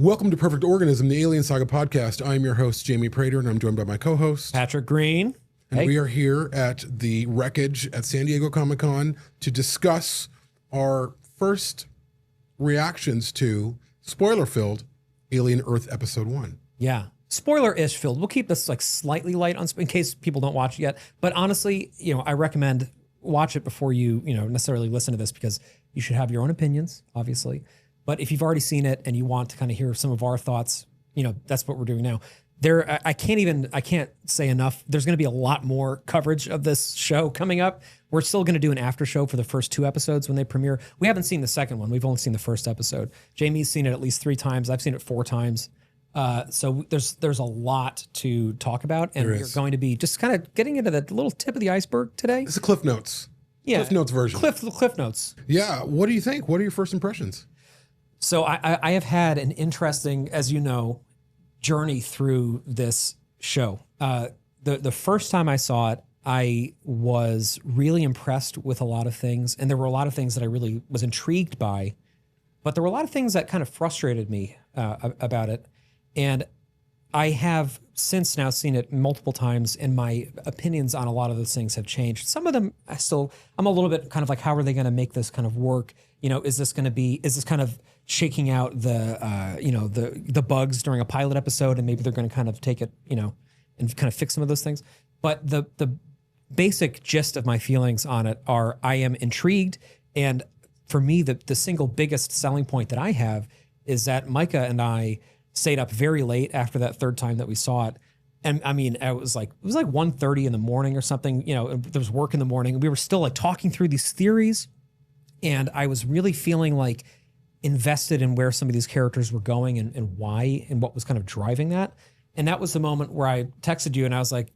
Welcome to Perfect Organism, the Alien Saga Podcast. I'm your host, Jaime Prater, and I'm joined by my co-host, Patrick Green. And we are here at the wreckage at San Diego Comic-Con to discuss our first reactions to spoiler-filled Alien Earth Episode 1. Yeah. Spoiler-ish filled. We'll keep this like slightly light on in case people don't watch it yet. But honestly, I recommend watch it before you necessarily listen to this, because you should have your own opinions, obviously. But if you've already seen it and you want to kind of hear some of our thoughts, that's what we're doing now. I can't say enough. There's going to be a lot more coverage of this show coming up. We're still going to do an after show for the first 2 episodes when they premiere. We haven't seen the second one. We've only seen the first episode. Jamie's seen it at least 3 times. I've seen it 4 times. So there's a lot to talk about, and we're going to be just kind of getting into the little tip of the iceberg today. It's a Cliff Notes. Yeah. Cliff Notes version. Cliff Notes. Yeah. What do you think? What are your first impressions? So I have had an interesting, as you know, journey through this show. The first time I saw it, I was really impressed with a lot of things, and there were a lot of things that I really was intrigued by, but there were a lot of things that kind of frustrated me about it. And I have since now seen it multiple times, and my opinions on a lot of those things have changed. Some of them I'm a little bit kind of like, how are they going to make this kind of work? Is this kind of shaking out the bugs during a pilot episode, and maybe they're going to kind of take it, and kind of fix some of those things. But the basic gist of my feelings on it are, I am intrigued. And for me, the single biggest selling point that I have is that Micah and I stayed up very late after that third time that we saw it. And I mean, it was like 1:30 in the morning or something, there was work in the morning. We were still like talking through these theories, and I was really feeling like invested in where some of these characters were going and why, and what was kind of driving that. And that was the moment where I texted you and I was like,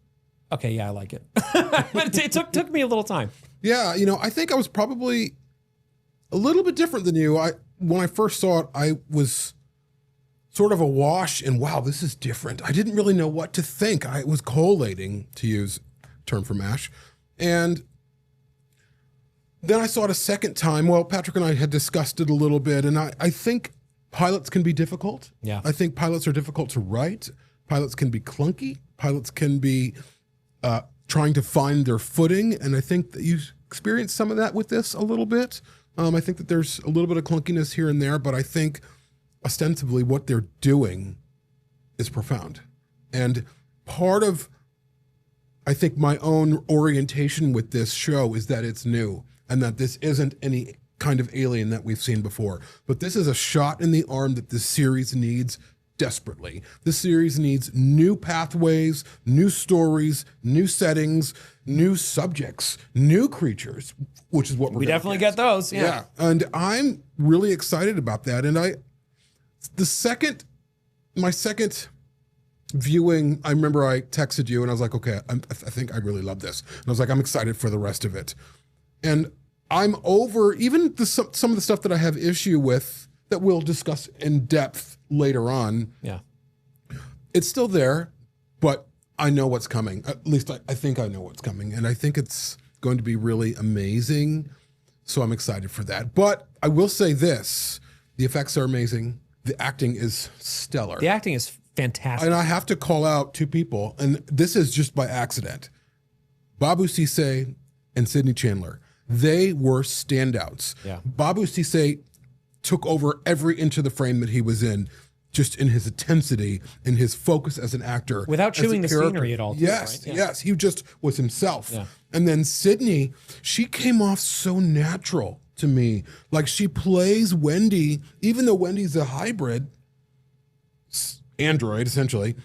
okay, yeah, I like it. But it took me a little time. Yeah. I think I was probably a little bit different than you. When I first saw it, I was sort of awash in, wow, this is different. I didn't really know what to think. I was collating, to use a term from MASH. And then I saw it a second time. Well, Patrick and I had discussed it a little bit, and I think pilots can be difficult. Yeah. I think pilots are difficult to write. Pilots can be clunky. Pilots can be trying to find their footing, and I think that you experienced some of that with this a little bit. I think that there's a little bit of clunkiness here and there, but I think ostensibly what they're doing is profound. And part of, I think, my own orientation with this show is that it's new, and that this isn't any kind of Alien that we've seen before. But this is a shot in the arm that this series needs desperately. This series needs new pathways, new stories, new settings, new subjects, new creatures, which is what we definitely get those. Yeah. And I'm really excited about that. And my second viewing, I remember I texted you and I was like, okay, I think I really love this. And I was like, I'm excited for the rest of it. And I'm over even some of the stuff that I have issue with that we'll discuss in depth later on. Yeah. It's still there, but I know what's coming. At least I think I know what's coming. And I think it's going to be really amazing. So I'm excited for that. But I will say this, the effects are amazing. The acting is stellar. The acting is fantastic. And I have to call out 2 people, and this is just by accident. Babu Cisse and Sidney Chandler. They were standouts. Yeah. Babu Cisse took over every inch of the frame that he was in, just in his intensity and his focus as an actor. Without chewing the scenery at all. Yes, right? yes. He just was himself. Yeah. And then Sidney, she came off so natural to me. Like, she plays Wendy, even though Wendy's a hybrid android, essentially,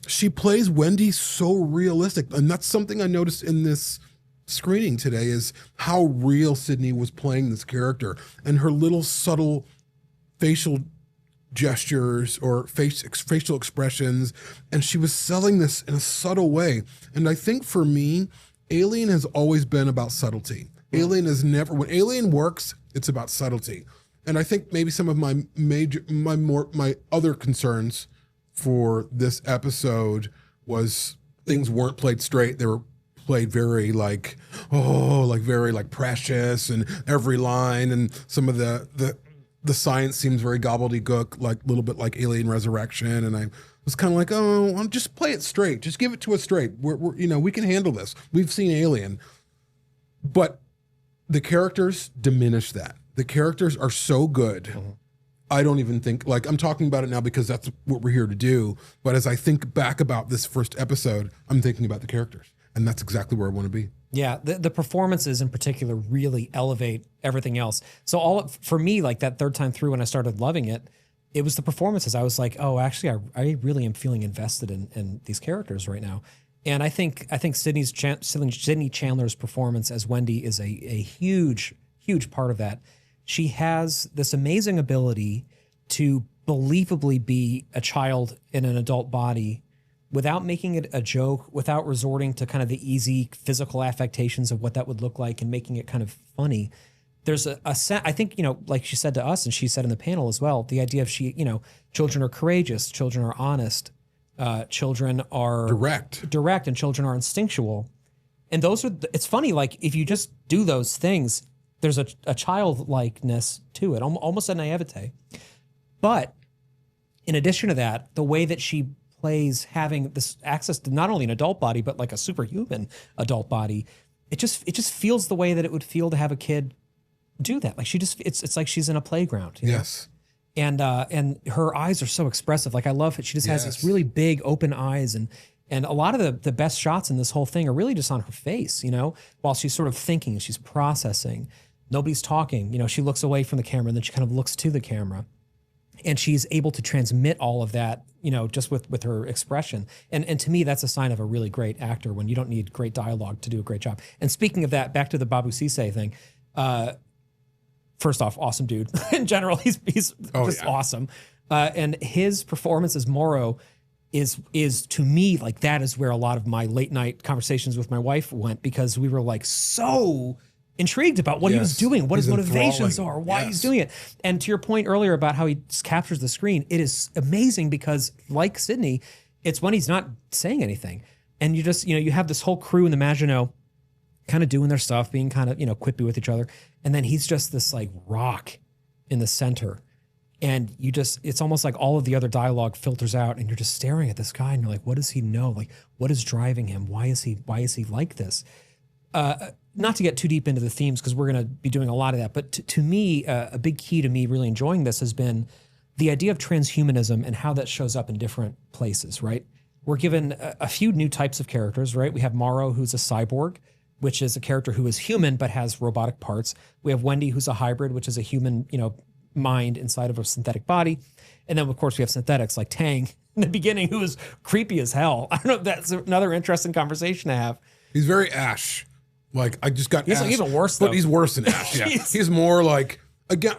she plays Wendy so realistic. And that's something I noticed in this screening today, is how real Sidney was playing this character, and her little subtle facial gestures or facial expressions. And she was selling this in a subtle way. And I think for me, Alien has always been about subtlety. Alien is never, when Alien works, it's about subtlety. And I think maybe some of my other concerns for this episode was things weren't played straight. They were played very very precious, and every line, and some of the the science seems very gobbledygook, like a little bit like Alien Resurrection, and I was kind of like, oh, just play it straight, just give it to us straight. We're you know, we can handle this. We've seen Alien, but the characters diminish that. The characters are so good. Mm-hmm. I don't even think, like, I'm talking about it now because that's what we're here to do. But as I think back about this first episode, I'm thinking about the characters, and that's exactly where I want to be. Yeah, the performances in particular really elevate everything else. So for me, like that third time through when I started loving it, it was the performances. I was like, oh, actually, I really am feeling invested in these characters right now. And I think Sydney Chandler's performance as Wendy is a huge part of that. She has this amazing ability to believably be a child in an adult body without making it a joke, without resorting to kind of the easy physical affectations of what that would look like and making it kind of funny. There's I think, you know, like she said to us and she said in the panel as well, the idea of children are courageous, children are honest, children are direct, and children are instinctual. And it's funny, like if you just do those things, there's a childlikeness to it, almost a naivete. But in addition to that, the way that she plays having this access to not only an adult body, but like a superhuman adult body, it just feels the way that it would feel to have a kid do that. Like it's like she's in a playground. Yes. Know? And her eyes are so expressive. Like I love it. She just has this really big open eyes, and a lot of the best shots in this whole thing are really just on her face, you know, while she's sort of thinking, she's processing. Nobody's talking. You know, she looks away from the camera and then she kind of looks to the camera. And she's able to transmit all of that, you know, just with her expression. And to me, that's a sign of a really great actor when you don't need great dialogue to do a great job. And speaking of that, back to the Babu Sise thing. First off, awesome dude. In general, he's just awesome. And his performance as Morrow is to me, like that is where a lot of my late night conversations with my wife went, because we were like so intrigued about what he was doing, what his motivations are, why he's doing it. And to your point earlier about how he captures the screen, it is amazing because like Sydney, it's when he's not saying anything. And you just, you know, you have this whole crew in the Maginot kind of doing their stuff, being kind of, you know, quippy with each other. And then he's just this like rock in the center. And you just, it's almost like all of the other dialogue filters out and you're just staring at this guy and you're like, what does he know? Like, what is driving him? Why is he like this? Not to get too deep into the themes because we're going to be doing a lot of that. But to me, a big key to me really enjoying this has been the idea of transhumanism and how that shows up in different places, right? We're given a few new types of characters, right? We have Morrow, who's a cyborg, which is a character who is human but has robotic parts. We have Wendy, who's a hybrid, which is a human, you know, mind inside of a synthetic body. And then, of course, we have synthetics like Tang in the beginning, who is creepy as hell. I don't know if that's another interesting conversation to have. He's very Ash. Like, I just got He's Ash. Like even worse, though. But he's worse than Ash, yeah. He's more like, again,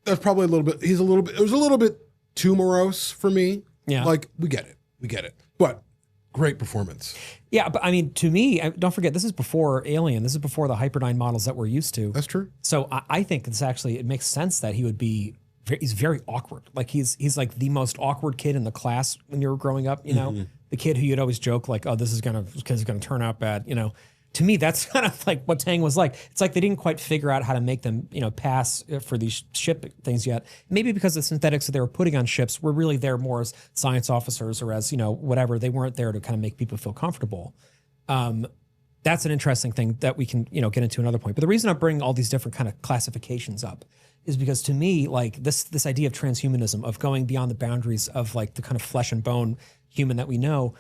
that's probably a little bit, it was a little bit too morose for me. Yeah. Like, we get it. But great performance. Yeah, but I mean, to me, don't forget, this is before Alien. This is before the Hyperdyne models that we're used to. That's true. So I think this actually, it makes sense that he would be, he's very awkward. Like he's like the most awkward kid in the class when you were growing up, you know? Mm-hmm. The kid who you'd always joke like, oh, this is gonna turn out bad, you know? To me, that's kind of like what Tang was like. It's like they didn't quite figure out how to make them, you know, pass for these ship things yet. Maybe because the synthetics that they were putting on ships were really there more as science officers or as, you know, whatever. They weren't there to kind of make people feel comfortable. That's an interesting thing that we can, you know, get into another point. But the reason I'm bringing all these different kind of classifications up is because to me, like this idea of transhumanism, of going beyond the boundaries of like the kind of flesh and bone human that we know,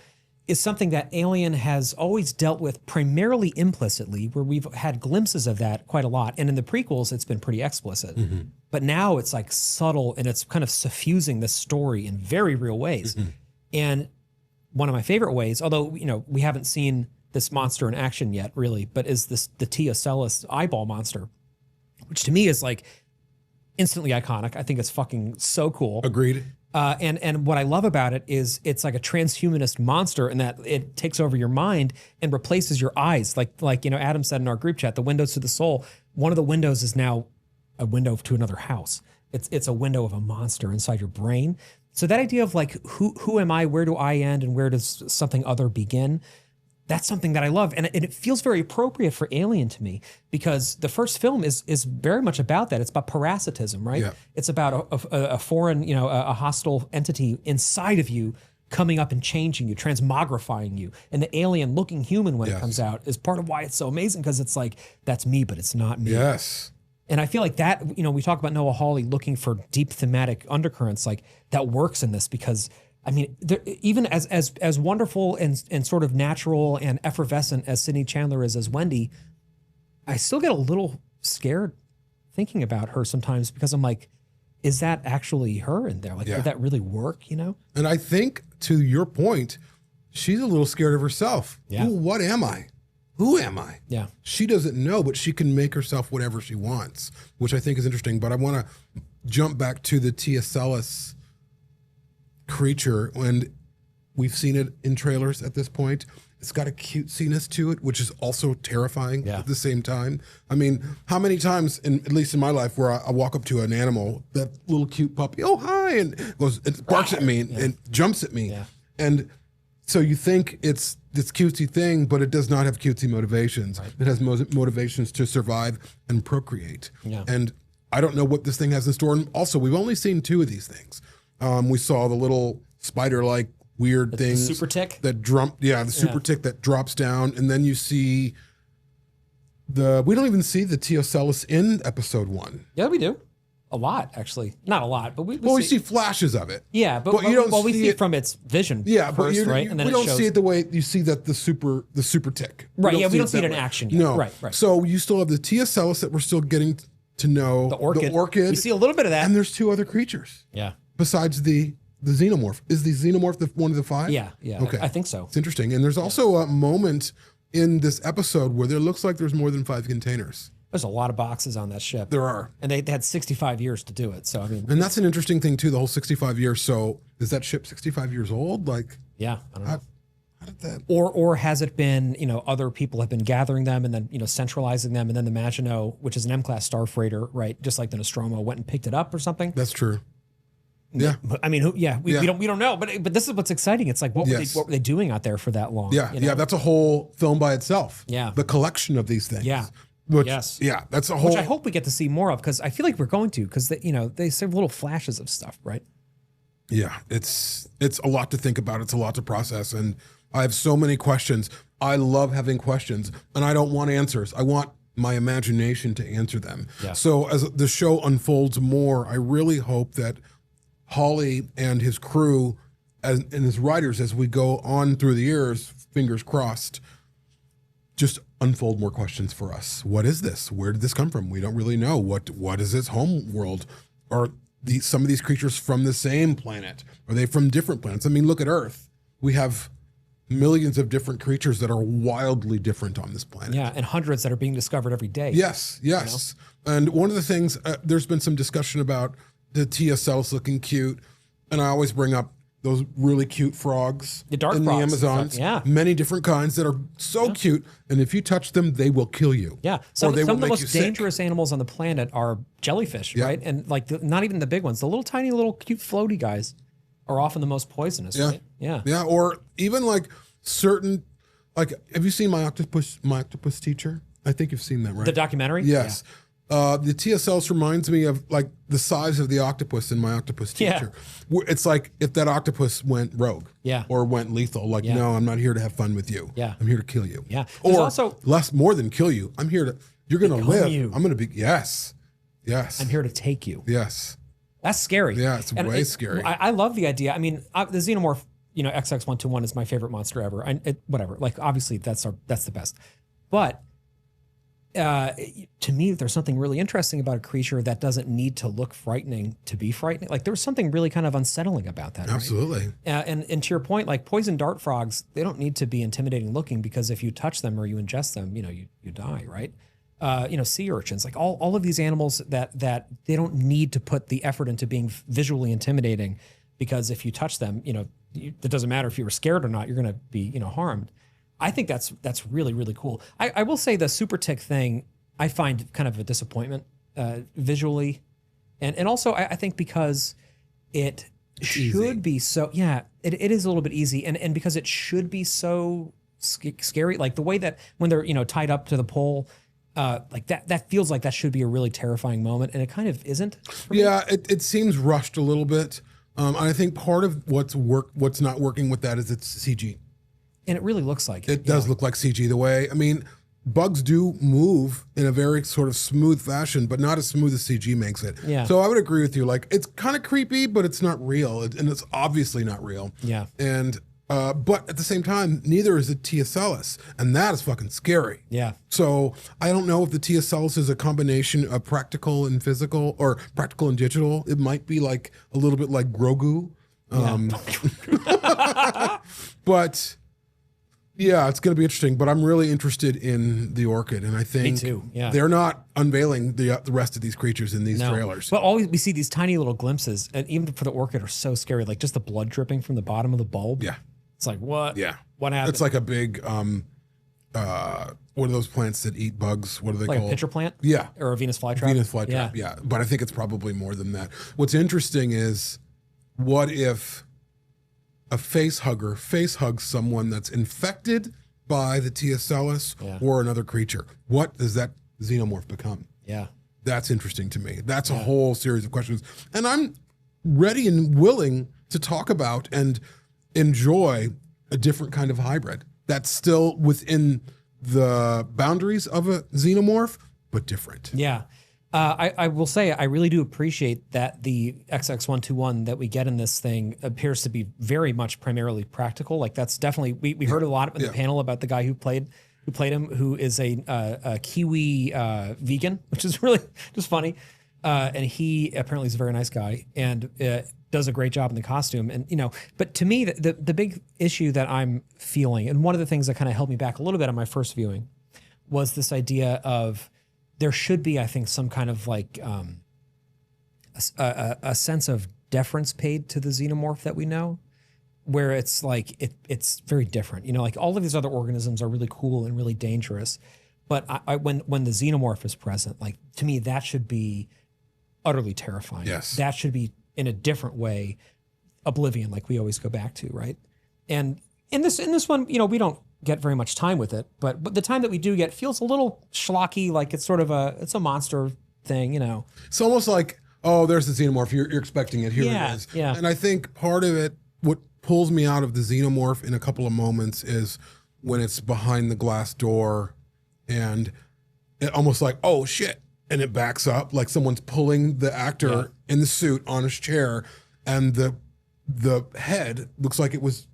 is something that Alien has always dealt with primarily implicitly, where we've had glimpses of that quite a lot. And in the prequels, it's been pretty explicit. Mm-hmm. But now it's like subtle and it's kind of suffusing the story in very real ways. Mm-hmm. And one of my favorite ways, although, you know, we haven't seen this monster in action yet, really, but is the Teocellus eyeball monster, which to me is like instantly iconic. I think it's fucking so cool. Agreed. And what I love about it is it's like a transhumanist monster in that it takes over your mind and replaces your eyes. Like you know, Adam said in our group chat, the windows to the soul, one of the windows is now a window to another house. It's a window of a monster inside your brain. So that idea of like, who am I? Where do I end? And where does something other begin? that's something that I love. And it feels very appropriate for Alien to me, because the first film is very much about that. It's about parasitism, right? Yeah. It's about a foreign, a hostile entity inside of you coming up and changing you, transmogrifying you. And the alien looking human when it comes out is part of why it's so amazing, because it's like, that's me, but it's not me. Yes. And I feel like that, we talk about Noah Hawley looking for deep thematic undercurrents, like that works in this, because I mean, even as wonderful and sort of natural and effervescent as Sydney Chandler is as Wendy, I still get a little scared thinking about her sometimes, because I'm like, is that actually her in there? Like, would that really work, And I think, to your point, she's a little scared of herself. Yeah. Ooh, what am I? Who am I? Yeah. She doesn't know, but she can make herself whatever she wants, which I think is interesting. But I want to jump back to the TSLS creature, and we've seen it in trailers at this point. It's got a cutesiness to it, which is also terrifying at the same time. I mean, how many times, at least in my life, where I walk up to an animal, that little cute puppy, oh, hi, and it barks at me and jumps at me. Yeah. And so you think it's this cutesy thing, but it does not have cutesy motivations. Right. It has motivations to survive and procreate. Yeah. And I don't know what this thing has in store. And also, we've only seen 2 of these things. We saw the little spider-like weird things. The super tick? The super tick that drops down. And then you see we don't even see the TSLS in episode 1. Yeah, we do. A lot, actually. Not a lot, but we see flashes of it. Yeah, but you don't we see it from its vision first, right? And then we don't see it the way you see that the super tick. Right, we don't see it in action yet. No. Right. So you still have the TSLS that we're still getting to know. The orchid. You see a little bit of that. And there's 2 other creatures. Yeah. Besides the xenomorph. Is the xenomorph one of the 5? Yeah. Okay. I think so. It's interesting. And there's also a moment in this episode where there looks like there's more than 5 containers. There's a lot of boxes on that ship. There are. And they had 65 years to do it. So, I mean. And that's an interesting thing, too, the whole 65 years. So is that ship 65 years old? Like. Yeah, I don't know. How did that? Or has it been, other people have been gathering them and then, centralizing them, and then the Maginot, which is an M-class starfreighter, right, just like the Nostromo, went and picked it up or something? That's true. Yeah. I mean, we don't know, but this is what's exciting. It's like, what were they doing out there for that long? Yeah. Yeah. That's a whole film by itself. Yeah. The collection of these things. Yeah. Yeah. That's a whole. Which I hope we get to see more of, because I feel like we're going to, because they say little flashes of stuff, right? Yeah. It's a lot to think about. It's a lot to process. And I have so many questions. I love having questions, and I don't want answers. I want my imagination to answer them. Yeah. So as the show unfolds more, I really hope that Hawley and his crew and his writers, as we go on through the years, fingers crossed, just unfold more questions for us. What is this? Where did this come from? We don't really know. What is its home world? Are some of these creatures from the same planet? Are they from different planets? I mean, look at Earth. We have millions of different creatures that are wildly different on this planet. Yeah, and hundreds that are being discovered every day. Yes. And one of the things, there's been some discussion about the TSLs looking cute, and I always bring up those really cute frogs the dark in the frogs Amazons. Yeah. Many different kinds that are so cute, and if you touch them, they will kill you. Yeah. Some of the most dangerous animals on the planet are jellyfish, right? And not even the big ones. The little tiny little cute floaty guys are often the most poisonous, right? Yeah. Yeah, or even like certain, have you seen My Octopus Teacher? I think you've seen that, right? The documentary? Yes. Yeah. The TSLs reminds me of like the size of the octopus in My Octopus Teacher. Yeah. It's like if that octopus went rogue, or went lethal. Like, no, I'm not here to have fun with you. Yeah, I'm here to kill you. Yeah, or also more than kill you. I'm here to. You're going to live. I'm going to be. Yes. I'm here to take you. Yes. That's scary. Yeah, it's way scary. I love the idea. I mean, the xenomorph, XX121 is my favorite monster ever. Whatever. Like, obviously, that's the best. But to me, there's something really interesting about a creature that doesn't need to look frightening to be frightening. Like, there's something really kind of unsettling about that. Absolutely. Right? And to your point, like poison dart frogs, they don't need to be intimidating looking, because if you touch them or you ingest them, you die, right? Sea urchins, like all of these animals that they don't need to put the effort into being visually intimidating, because if you touch them, it doesn't matter if you were scared or not, you're going to be, harmed. I think that's really, really cool. I will say the super tick thing, I find kind of a disappointment visually. And also I think because it should be so, it is a little bit easy. And because it should be so scary. Like the way that when they're, tied up to the pole, like that feels like that should be a really terrifying moment. And it kind of isn't. Yeah, it seems rushed a little bit. And I think part of what's not working with that is it's CG. And it really looks like it. It does look like CG the way, bugs do move in a very sort of smooth fashion, but not as smooth as CG makes it. Yeah. So I would agree with you. Like, it's kind of creepy, but it's not real. And it's obviously not real. Yeah. And, but at the same time, neither is the TSLS. And that is fucking scary. Yeah. So I don't know if the TSLS is a combination of practical and physical or practical and digital. It might be like a little bit like Grogu. But yeah, it's going to be interesting, but I'm really interested in the orchid, and I think Me too, yeah. they're not unveiling the rest of these creatures in these trailers. But always we see these tiny little glimpses, and even for the orchid are so scary, like just the blood dripping from the bottom of the bulb. Yeah. It's like, what? Yeah. What happened? It's like a big, what are those plants that eat bugs? What are they like called? A pitcher plant? Yeah. Or a Venus flytrap? Venus flytrap, yeah. But I think it's probably more than that. What's interesting is, what if a face hugger face hugs someone that's infected by the TSLS or another creature? What does that xenomorph become? Yeah. That's interesting to me. That's a whole series of questions. And I'm ready and willing to talk about and enjoy a different kind of hybrid that's still within the boundaries of a xenomorph, but different. Yeah. I will say I really do appreciate that the XX121 that we get in this thing appears to be very much primarily practical. Like that's definitely we heard a lot in the panel about the guy who played him, who is a Kiwi vegan, which is really just funny. And he apparently is a very nice guy and does a great job in the costume. And but to me the big issue that I'm feeling, and one of the things that kind of held me back a little bit on my first viewing, was this idea of there should be, I think, some kind of like a sense of deference paid to the xenomorph that we know, where it's like it's very different. Like all of these other organisms are really cool and really dangerous, but when the xenomorph is present, like to me that should be utterly terrifying. Yes, that should be in a different way, oblivion, like we always go back to, right? And in this one, we don't get very much time with it, but the time that we do get feels a little schlocky, like it's sort of a monster thing, It's almost like, oh, there's the xenomorph. You're expecting it. Here it is. Yeah. And I think part of it, what pulls me out of the xenomorph in a couple of moments, is when it's behind the glass door, and it almost like, oh shit, and it backs up like someone's pulling the actor in the suit on his chair, and the head looks like it was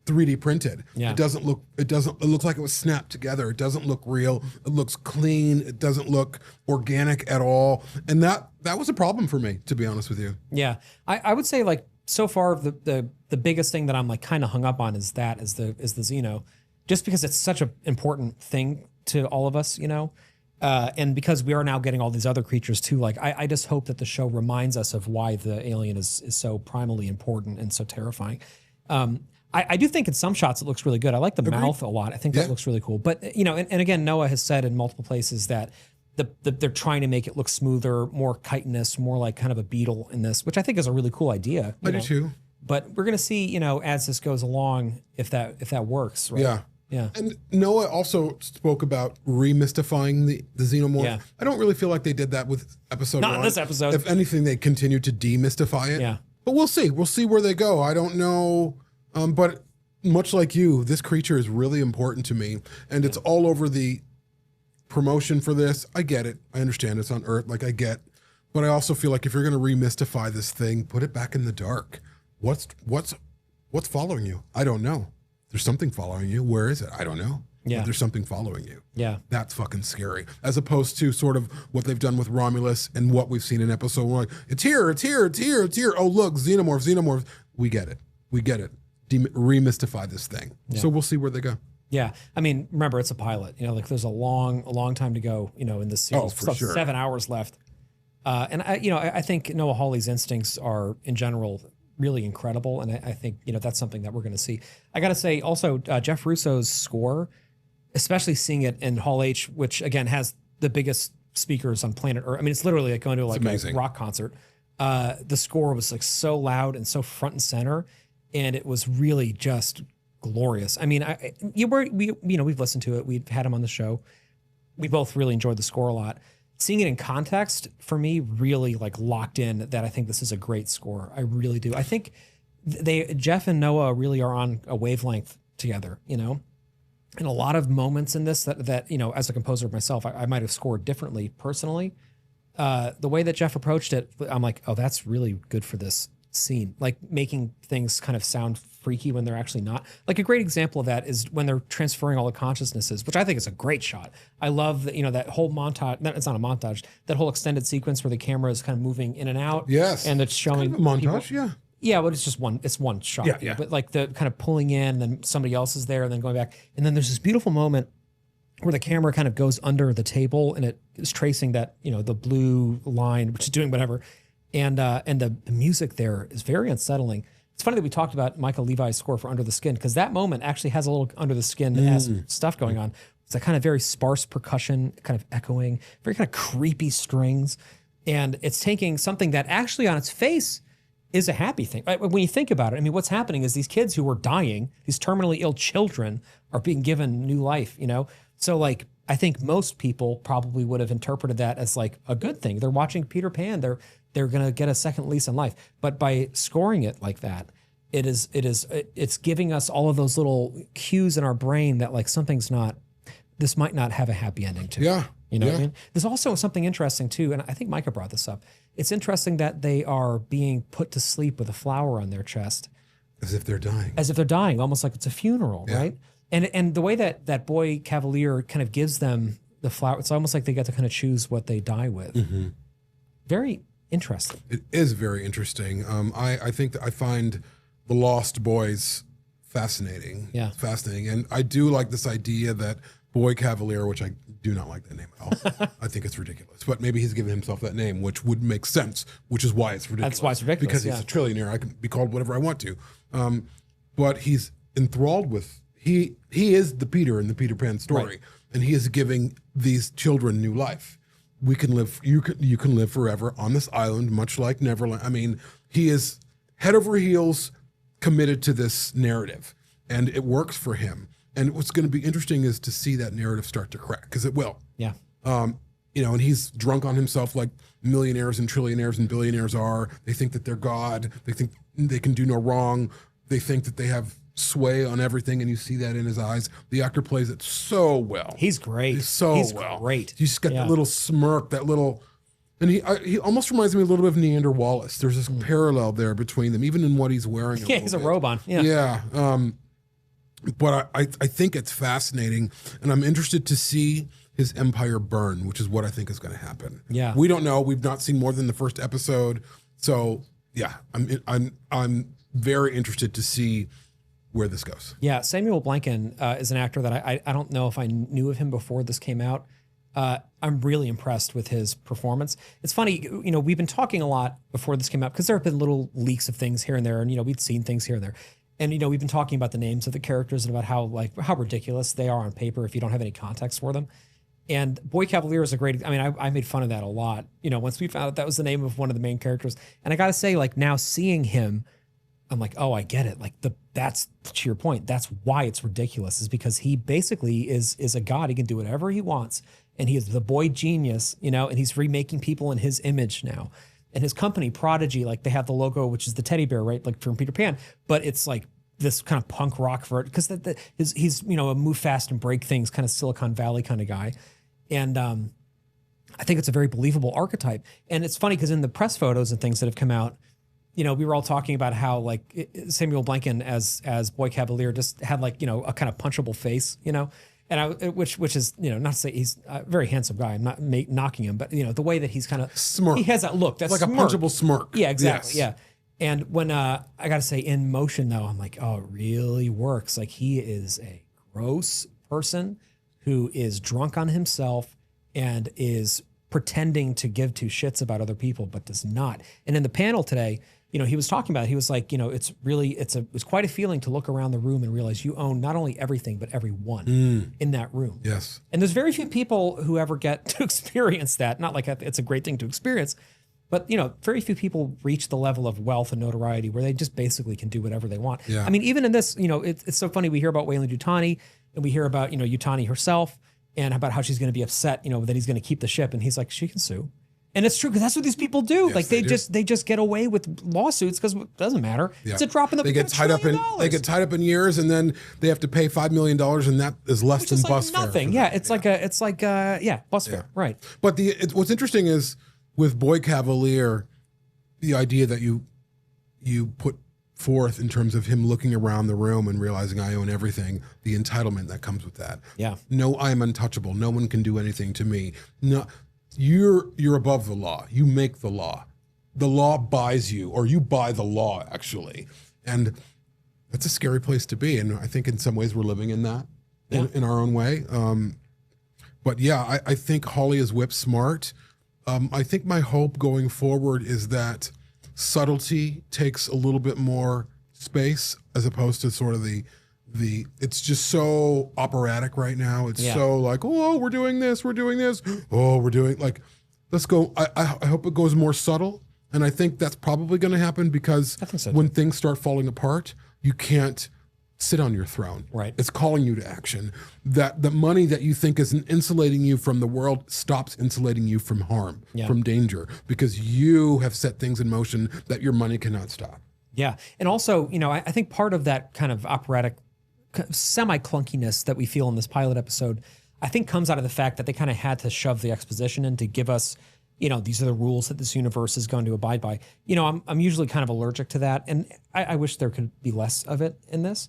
3D printed. Yeah. It looks like it was snapped together. It doesn't look real. It looks clean. It doesn't look organic at all. And that was a problem for me, to be honest with you. Yeah. I would say, like, so far the biggest thing that I'm like kind of hung up on is the Xeno, just because it's such an important thing to all of us, and because we are now getting all these other creatures too. Like I just hope that the show reminds us of why the alien is so primally important and so terrifying. I do think in some shots it looks really good. I like the mouth a lot. I think that looks really cool. But and again, Noah has said in multiple places that they're trying to make it look smoother, more chitinous, more like kind of a beetle in this, which I think is a really cool idea. I do too. But we're gonna see, as this goes along, if that works, right? Yeah. Yeah. And Noah also spoke about remystifying the xenomorph. Yeah. I don't really feel like they did that with episode 1. Not in this episode. If anything, they continue to demystify it. Yeah. But we'll see. We'll see where they go. I don't know. But much like you, this creature is really important to me. And it's all over the promotion for this. I get it. I understand it's on Earth. Like, I get. But I also feel like if you're going to remystify this thing, put it back in the dark. What's following you? I don't know. There's something following you. Where is it? I don't know. Yeah. But there's something following you. Yeah. That's fucking scary. As opposed to sort of what they've done with Romulus and what we've seen in episode 1. It's here, it's here, it's here, it's here. Oh, look, xenomorph. We get it. Remystify this thing. Yeah. So we'll see where they go. Yeah. I mean, remember, it's a pilot. Like there's a long time to go, in this series. Oh, for sure. 7 hours left. And I think Noah Hawley's instincts are, in general, really incredible. And I think, that's something that we're going to see. I got to say also, Jeff Russo's score, especially seeing it in Hall H, which again has the biggest speakers on planet Earth. I mean, it's literally like going to a rock concert. The score was like so loud and so front and center. And it was really just glorious. I mean, we've listened to it. We've had him on the show. We both really enjoyed the score a lot. Seeing it in context for me really like locked in that I think this is a great score. I really do. I think Jeff and Noah really are on a wavelength together, you know, and a lot of moments in this that you know, as a composer myself, I might have scored differently personally. The way that Jeff approached it, I'm like, oh, that's really good for this scene. Like making things kind of sound freaky when they're actually not. Like a great example of that is when they're transferring all the consciousnesses, which I think is a great shot. I love that, you know, that whole montage. It's not a montage. That whole extended sequence where the camera is kind of moving in and out. Yes, and it's showing kind of a montage. people. Yeah. Yeah, but it's just one. It's one shot. Yeah, yeah. But like the kind of pulling in, then somebody else is there, and then going back, and then there's this beautiful moment where the camera kind of goes under the table and it is tracing that, you know, the blue line, which is doing whatever, and the music there is very unsettling. It's funny that we talked about Michael Levi's score for Under the Skin, because that moment actually has a little under the skin stuff going on. It's a kind of very sparse percussion, kind of echoing, very kind of creepy strings, and it's taking something that actually on its face is a happy thing. When you think about it, I mean, what's happening is these kids who are dying, these terminally ill children, are being given new life, you know? So like, I think most people probably would have interpreted that as like a good thing. They're watching Peter Pan. They're going to get a second lease on life. But by scoring it like that, it's giving us all of those little cues in our brain that like this might not have a happy ending to it. Yeah. You know what I mean? There's also something interesting too, and I think Micah brought this up. It's interesting that they are being put to sleep with a flower on their chest. As if they're dying. As if they're dying, almost like it's a funeral, right? And the way that boy Cavalier kind of gives them the flower, it's almost like they get to kind of choose what they die with. Mm-hmm. Very interesting. It is very interesting. I think that I find the Lost Boys fascinating. Yeah. Fascinating. And I do like this idea that Boy Cavalier, which I do not like that name at all. I think it's ridiculous. But maybe he's given himself that name, which would make sense, which is why it's ridiculous. That's why it's ridiculous. Because he's a trillionaire. I can be called whatever I want to. But he's enthralled with, he is the Peter in the Peter Pan story. Right. And he is giving these children new life. We can live, you can live forever on this island, much like Neverland. I mean, he is head over heels committed to this narrative, and it works for him. And what's going to be interesting is to see that narrative start to crack, because it will. Yeah. You know, and he's drunk on himself like millionaires and trillionaires and billionaires are. They think that they're God. They think they can do no wrong. They think that they have sway on everything, and you see that in his eyes. The actor plays it so well. He's great. He's so well. Great. He's just got that little smirk, that little, and he almost reminds me a little bit of Neander Wallace. There's this parallel there between them, even in what he's wearing. Yeah, he's a robe on. Yeah. Yeah. But I think it's fascinating, and I'm interested to see his empire burn, which is what I think is going to happen. Yeah. We don't know. We've not seen more than the first episode, so yeah, I'm very interested to see where this goes. Yeah, Samuel Blanken is an actor that I don't know if I knew of him before this came out. I'm really impressed with his performance. It's funny, you know, we've been talking a lot before this came out because there have been little leaks of things here and there, and you know, we'd seen things here and there. And you know, we've been talking about the names of the characters and about how ridiculous they are on paper if you don't have any context for them. And Boy Cavalier is a great, I mean, I made fun of that a lot, you know, once we found out that was the name of one of the main characters. And I got to say, like, now seeing him, I'm like, oh, I get it. Like, that's to your point. That's why it's ridiculous, is because he basically is a god. He can do whatever he wants. And he is the boy genius, you know, and he's remaking people in his image now. And his company, Prodigy, like, they have the logo, which is the teddy bear, right? Like from Peter Pan, but it's like this kind of punk rock for it, because he's, you know, a move fast and break things kind of Silicon Valley kind of guy. And I think it's a very believable archetype. And it's funny because in the press photos and things that have come out, you know, we were all talking about how like Samuel Blanken as Boy Cavalier just had like, you know, a kind of punchable face, you know, and which is, you know, not to say he's a very handsome guy. I'm not knocking him, but you know, the way that he's kind of smirk. He has that look. That's like smirk. A punchable smirk. Yeah, exactly. Yes. Yeah. And when I got to say in motion though, I'm like, oh, it really works. Like he is a gross person who is drunk on himself and is pretending to give two shits about other people, but does not. And in the panel today, you know, he was talking about it. He was like, you know, it's quite a feeling to look around the room and realize you own not only everything, but everyone in that room. Yes. And there's very few people who ever get to experience that. Not like it's a great thing to experience, But, very few people reach the level of wealth and notoriety where they just basically can do whatever they want. Yeah. I mean, even in this, it's so funny. We hear about Weyland-Yutani, and we hear about, Yutani herself and about how she's going to be upset, that he's going to keep the ship. And he's like, she can sue. And it's true, because that's what these people do. Yes, like they just get away with lawsuits because it doesn't matter. Yeah. It's a drop in the bucket. They get tied up in years, and then they have to pay $5 million, and that is less than bus fare. Nothing. Yeah, it's like bus fare, right? But what's interesting is with Boy Cavalier, the idea that you put forth in terms of him looking around the room and realizing I own everything, the entitlement that comes with that. Yeah. No, I am untouchable. No one can do anything to me. No. You're above the law. You make the law. The law buys you, or you buy the law, actually. And that's a scary place to be. And I think in some ways we're living in that in our own way. But yeah, I think Hawley is whip smart. I think my hope going forward is that subtlety takes a little bit more space, as opposed to sort of the it's just so operatic right now. It's so like, oh, we're doing this. Oh, we're doing let's go. I hope it goes more subtle. And I think that's probably going to happen, because when things start falling apart, you can't sit on your throne. Right. It's calling you to action. That the money that you think is insulating you from the world stops insulating you from harm, from danger, because you have set things in motion that your money cannot stop. Yeah. And also, I think part of that kind of operatic semi-clunkiness that we feel in this pilot episode, I think comes out of the fact that they kind of had to shove the exposition in to give us, these are the rules that this universe is going to abide by. I'm usually kind of allergic to that, and I wish there could be less of it in this.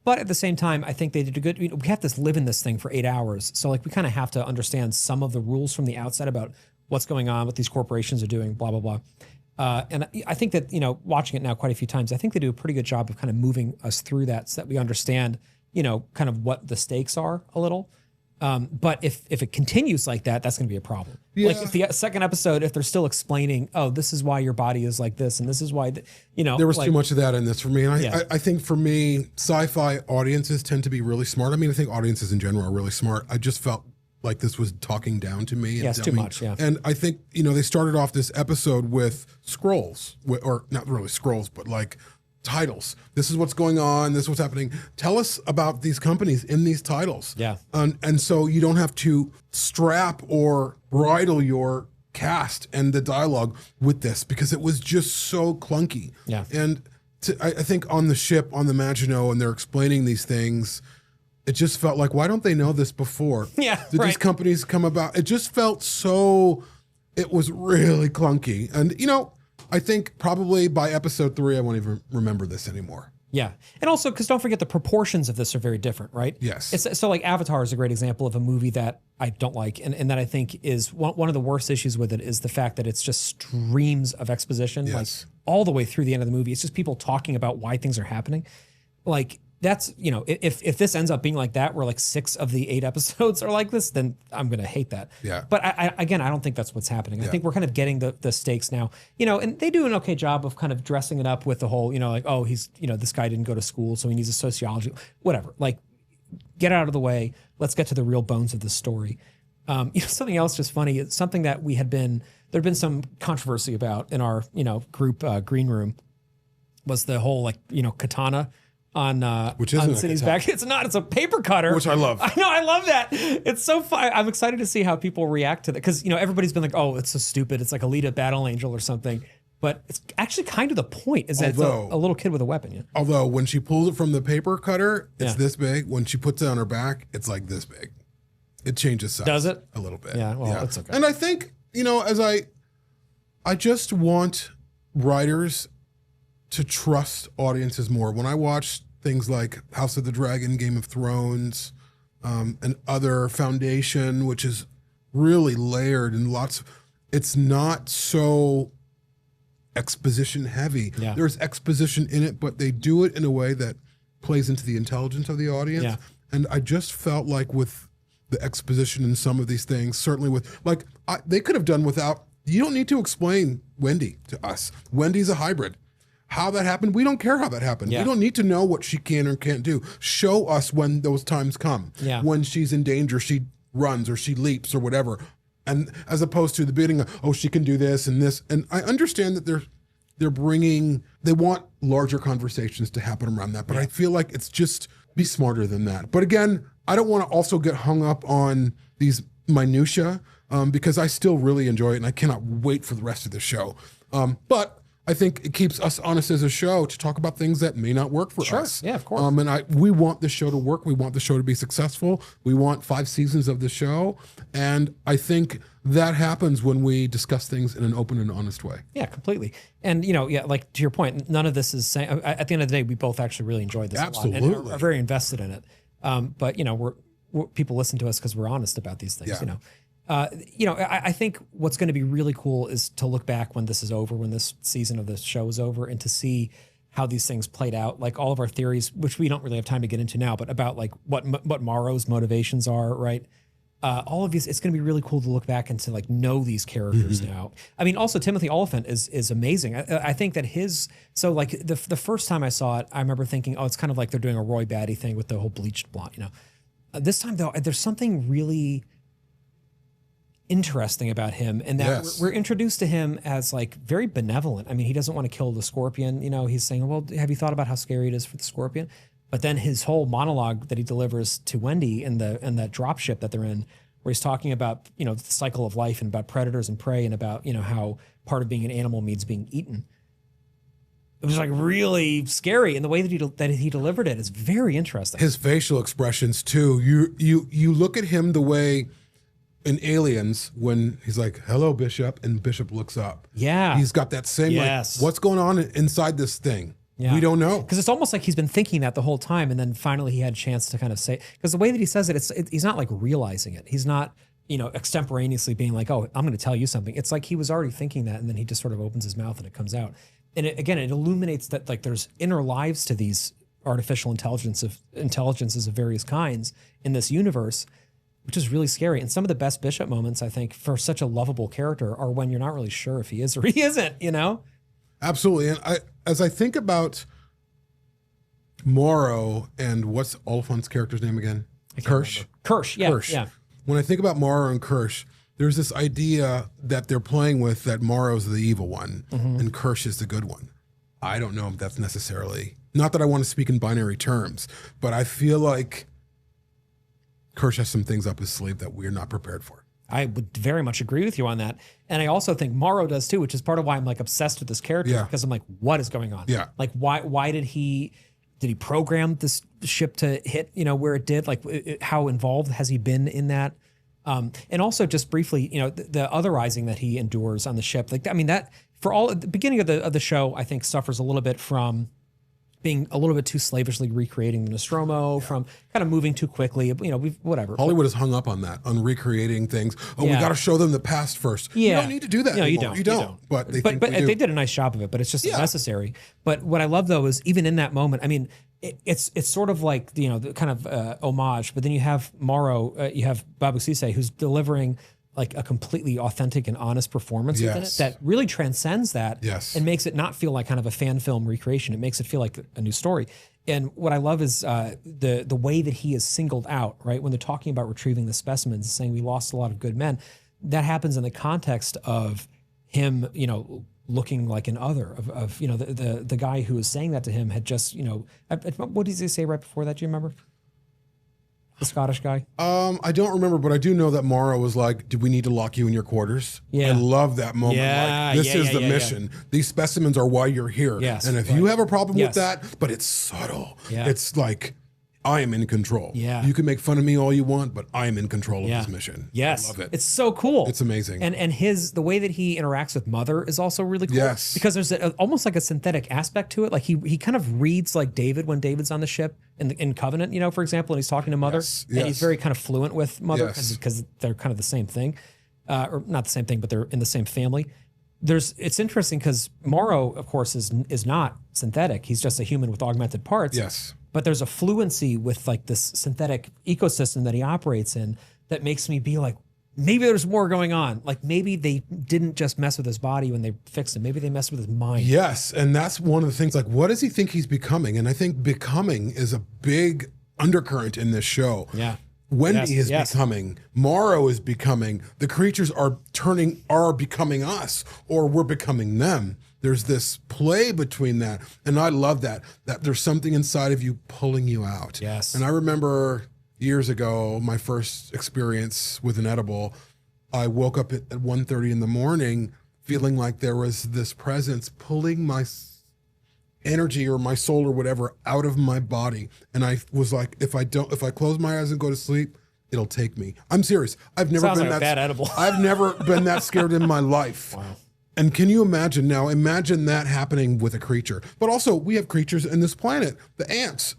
But at the same time, I think they did a good, we have to live in this thing for 8 hours. So we kind of have to understand some of the rules from the outset about what's going on, what these corporations are doing, blah, blah, blah. And I think that, watching it now quite a few times, I think they do a pretty good job of kind of moving us through that so that we understand, kind of what the stakes are a little. But if it continues like that, that's going to be a problem. Yeah. Like if the second episode, if they're still explaining, oh, this is why your body is like this, and this is why, there was too much of that in this for me. And I think for me, sci-fi audiences tend to be really smart. I mean, I think audiences in general are really smart. I just felt like this was talking down to me. Yes, too much, yeah. And I think, they started off this episode with scrolls, or not really scrolls, but like titles. This is what's going on. This is what's happening. Tell us about these companies in these titles. Yeah. And so you don't have to strap or bridle your cast and the dialogue with this, because it was just so clunky. Yeah. And I think on the ship, on the Maginot, and they're explaining these things, it just felt like, why don't they know this before? Yeah, Did these companies come about? It just felt so, it was really clunky. And, I think probably by episode 3, I won't even remember this anymore. Yeah. And also, because don't forget, the proportions of this are very different, right? Yes. So like Avatar is a great example of a movie that I don't like, and that I think is one of the worst issues with it is the fact that it's just streams of exposition, like all the way through the end of the movie. It's just people talking about why things are happening. Like, that's, if this ends up being like that, where like 6 of the 8 episodes are like this, then I'm going to hate that. Yeah. But I don't think that's what's happening. I think we're kind of getting the stakes now, and they do an okay job of kind of dressing it up with the whole, like, oh, he's, this guy didn't go to school, so he needs a sociology, whatever. Like, get out of the way. Let's get to the real bones of the story. Something else just funny. It's something that there'd been some controversy about in our, group green room, was the whole katana on which isn't Cindy's back. It's not. It's a paper cutter, which I love. I know. I love that. It's so fun. I'm excited to see how people react to that, because everybody's been like, "Oh, it's so stupid. It's like a Alita Battle Angel or something." But it's actually kind of the point. Is that it's a little kid with a weapon? Yeah. Although when she pulls it from the paper cutter, it's this big. When she puts it on her back, it's like this big. It changes size. Does it? A little bit. Yeah. Well, that's okay. And I think as I just want writers to trust audiences more. When I watch things like House of the Dragon, Game of Thrones, and other Foundation, which is really layered and it's not so exposition heavy. Yeah. There's exposition in it, but they do it in a way that plays into the intelligence of the audience. Yeah. And I just felt like with the exposition in some of these things, certainly with they could have done without, you don't need to explain Wendy to us. Wendy's a hybrid. How that happened, we don't care how that happened. Yeah. We don't need to know what she can or can't do. Show us when those times come. Yeah. When she's in danger, she runs or she leaps or whatever. And as opposed to the beginning of, oh, she can do this and this. And I understand that they want larger conversations to happen around that. But I feel like it's just be smarter than that. But again, I don't want to also get hung up on these minutia because I still really enjoy it and I cannot wait for the rest of the show. But I think it keeps us honest as a show to talk about things that may not work for us. Yeah, of course. And we want the show to work. We want the show to be successful. We want 5 seasons of the show. And I think that happens when we discuss things in an open and honest way. Yeah, completely. And, like to your point, none of this is saying, at the end of the day, we both actually really enjoyed this Absolutely. a lot and are very invested in it. But, we're people listen to us because we're honest about these things, I think what's going to be really cool is to look back when this is over, when this season of the show is over, and to see how these things played out. Like all of our theories, which we don't really have time to get into now, but about like what Morrow's motivations are, right? All of these, it's going to be really cool to look back and to like know these characters now. I mean, also Timothy Olyphant is amazing. I think that so like the first time I saw it, I remember thinking, oh, it's kind of like they're doing a Roy Batty thing with the whole bleached blonde, This time though, there's something really interesting about him, and that we're introduced to him as like very benevolent. I mean, he doesn't want to kill the scorpion. He's saying, well, have you thought about how scary it is for the scorpion? But then his whole monologue that he delivers to Wendy in that dropship that they're in, where he's talking about, the cycle of life and about predators and prey and about, how part of being an animal means being eaten. It was like really scary, and the way that he delivered it is very interesting. His facial expressions too. You look at him the way in Aliens when he's like, "Hello, Bishop," and Bishop looks up. Yeah, he's got that same like, what's going on inside this thing? Yeah. We don't know, because it's almost like he's been thinking that the whole time, and then finally he had a chance to kind of say. Because the way that he says it, he's not like realizing it. He's not extemporaneously being like, "Oh, I'm going to tell you something." It's like he was already thinking that, and then he just sort of opens his mouth and it comes out. And it illuminates that like there's inner lives to these artificial intelligences of various kinds in this universe, which is really scary. And some of the best Bishop moments, I think, for such a lovable character are when you're not really sure if he is or he isn't, Absolutely. And as I think about Morrow and what's Oliphant's character's name again? Kirsch. Kirsch, yeah. Kirsch. Yeah. When I think about Morrow and Kirsch, there's this idea that they're playing with that Morrow's the evil one and Kirsch is the good one. I don't know if that's necessarily, not that I want to speak in binary terms, but I feel like Kirsch has some things up his sleeve that we're not prepared for. I would very much agree with you on that. And I also think Morrow does too, which is part of why I'm like obsessed with this character, because I'm like, what is going on? Yeah. Like why did he program this ship to hit, where it did? Like how involved has he been in that? And also just briefly, the otherizing that he endures on the ship. Like, I mean, that for all at the beginning of the show, I think suffers a little bit from being a little bit too slavishly recreating the Nostromo, from kind of moving too quickly. Whatever. Hollywood is hung up on that, on recreating things. Oh, we got to show them the past first. Yeah. You don't need to do that anymore. You don't. But they did a nice job of it, but it's just necessary. But what I love though is even in that moment, I mean, it's sort of like, the kind of homage, but then you have Morrow, you have Babu Sise, who's delivering like a completely authentic and honest performance within it that really transcends that and makes it not feel like kind of a fan film recreation. It makes it feel like a new story. And what I love is the way that he is singled out, right? When they're talking about retrieving the specimens, saying we lost a lot of good men, that happens in the context of him, looking like an other of the guy who was saying that to him had just, what did he say right before that? Do you remember? The Scottish guy? I don't remember, but I do know that Morrow was like, "Do we need to lock you in your quarters?" Yeah. I love that moment. Yeah, this is the mission. Yeah. These specimens are why you're here. Yes, and if you have a problem with that, but it's subtle. Yeah. It's like, I am in control. Yeah. You can make fun of me all you want, but I am in control of this mission. Yes. I love it. It's so cool. It's amazing. And the way that he interacts with Mother is also really cool. Yes. Because there's almost like a synthetic aspect to it. Like he kind of reads like David when David's on the ship in Covenant, for example, and he's talking to Mother. Yes. And he's very kind of fluent with Mother because Yes. they're kind of the same thing. Or not the same thing, but they're in the same family. It's interesting because Morrow, of course, is not synthetic. He's just a human with augmented parts. Yes. But there's a fluency with like this synthetic ecosystem that he operates in that makes me be like, maybe there's more going on. Like maybe they didn't just mess with his body when they fixed him. Maybe they messed with his mind. Yes. And that's one of the things, like, what does he think he's becoming? And I think becoming is a big undercurrent in this show. Yeah. Wendy is becoming, Morrow is becoming, the creatures are becoming us, or we're becoming them. There's this play between that. And I love that there's something inside of you pulling you out. Yes. And I remember years ago, my first experience with an edible, I woke up at 1:30 in the morning feeling like there was this presence pulling my energy or my soul or whatever out of my body. And I was like, if I close my eyes and go to sleep, it'll take me. I'm serious. I've never Sounds been like a bad edible. I've never been that scared in my life. Wow. And can you imagine now? Imagine that happening with a creature. But also, we have creatures in this planet, the ants,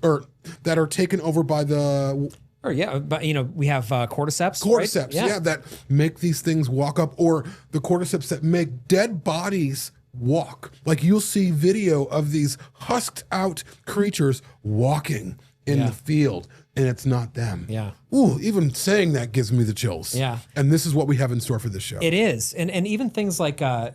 that are taken over by the. Or yeah, but we have cordyceps. Cordyceps, right? yeah, that make these things walk up, or the cordyceps that make dead bodies walk. Like you'll see video of these husked out creatures walking in the field, and it's not them. Yeah. Ooh, even saying that gives me the chills. Yeah. And this is what we have in store for this show. It is, and even things like the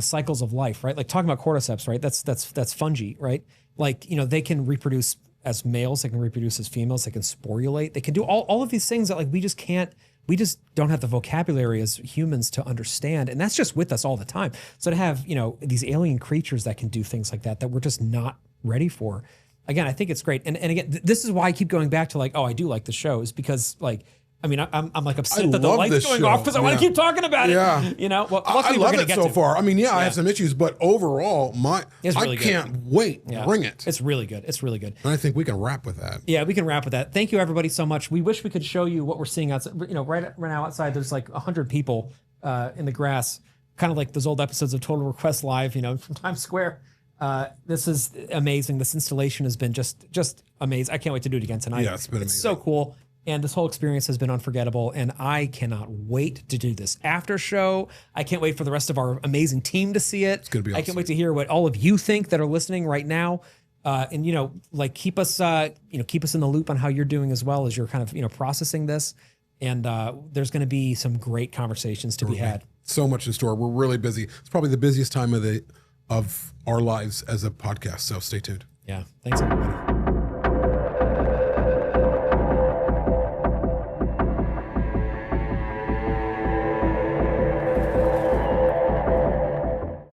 cycles of life, right? Like talking about cordyceps, right? That's fungi, right? Like they can reproduce as males, they can reproduce as females, they can sporulate, they can do all of these things that like we just don't have the vocabulary as humans to understand, and that's just with us all the time. So to have these alien creatures that can do things like that we're just not ready for. Again, I think it's great, and again, this is why I keep going back to like, oh, I do like the show, is because like. I mean, I'm like upset that the light's going off because I want to keep talking about it. Yeah. Well, I love it so far. I mean, I have some issues, but overall, really I can't wait. Bring it. It's really good. It's really good. And I think we can wrap with that. Yeah, we can wrap with that. Thank you, everybody, so much. We wish we could show you what we're seeing outside. Right now outside, there's like 100 people in the grass, kind of like those old episodes of Total Request Live, from Times Square. This is amazing. This installation has been just amazing. I can't wait to do it again tonight. Yeah, it's been amazing. It's so cool. And this whole experience has been unforgettable, and I cannot wait to do this after show. I can't wait for the rest of our amazing team to see it. It's going to be awesome. I can't wait to hear what all of you think that are listening right now. And keep us in the loop on how you're doing as well as you're kind of processing this. And there's going to be some great conversations to be had. So much in store. We're really busy. It's probably the busiest time of our lives as a podcast. So stay tuned. Yeah. Thanks, everybody.